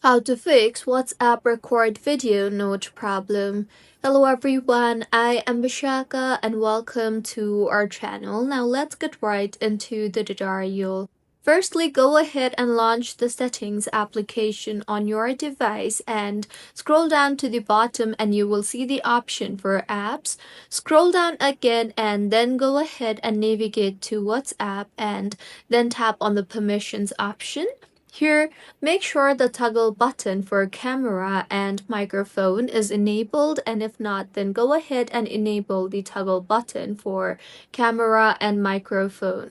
How to fix WhatsApp record video note problem. Hello everyone, I am Vishaka and welcome to our channel. Now let's get right into the tutorial. Firstly, go ahead and launch the settings application on your device and scroll down to the bottom and you will see the option for apps. Scroll down again and then go ahead and navigate to WhatsApp and then tap on the permissions option. Here, make sure the toggle button for camera and microphone is enabled, and if not, then go ahead and enable the toggle button for camera and microphone.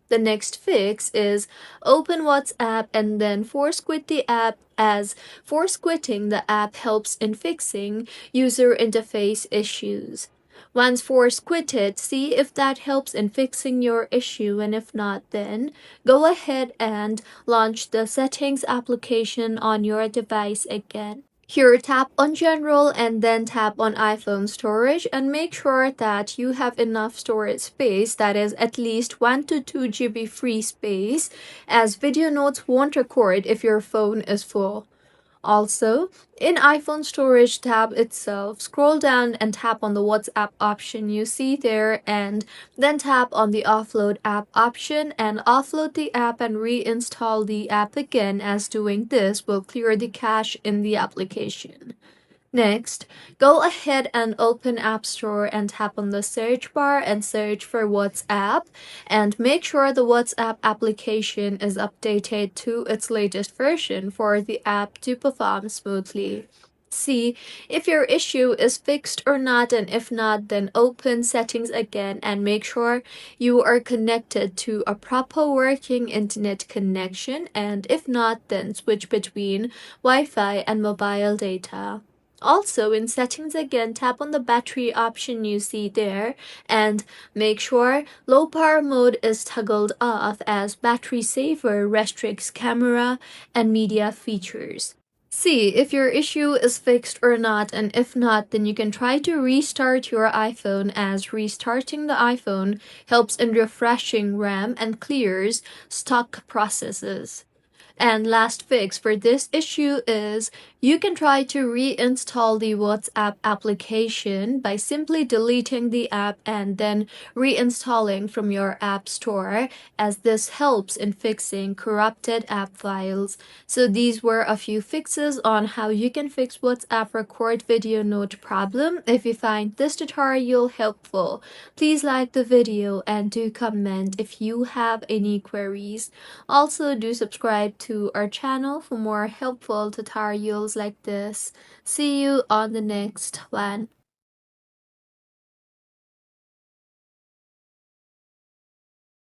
The next fix is open WhatsApp and then force quit the app, as force quitting the app helps in fixing user interface issues. Once force quitted, see if that helps in fixing your issue, and if not, then go ahead and launch the settings application on your device again. Here, tap on General and then tap on iPhone storage and make sure that you have enough storage space, that is at least 1 to 2 GB free space, as video notes won't record if your phone is full. Also, in iPhone storage tab itself, scroll down and tap on the WhatsApp option you see there, and then tap on the offload app option and offload the app and reinstall the app again, as doing this will clear the cache in the application. Next, go ahead and open App Store and tap on the search bar and search for WhatsApp, and make sure the WhatsApp application is updated to its latest version for the app to perform smoothly. See if your issue is fixed or not, and if not, then open settings again and make sure you are connected to a proper working internet connection, and if not, then switch between Wi-Fi and mobile data. Also, in settings again, tap on the battery option you see there and make sure low power mode is toggled off, as battery saver restricts camera and media features. See if your issue is fixed or not, and if not, then you can try to restart your iPhone, as restarting the iPhone helps in refreshing RAM and clears stuck processes. And last fix for this issue is you can try to reinstall the WhatsApp application by simply deleting the app and then reinstalling from your app store, as this helps in fixing corrupted app files. So these were a few fixes on how you can fix WhatsApp record video note problem. If you find this tutorial helpful, please like the video and do comment if you have any queries. Also, do subscribe to our channel for more helpful tutorials like this. See you on the next one.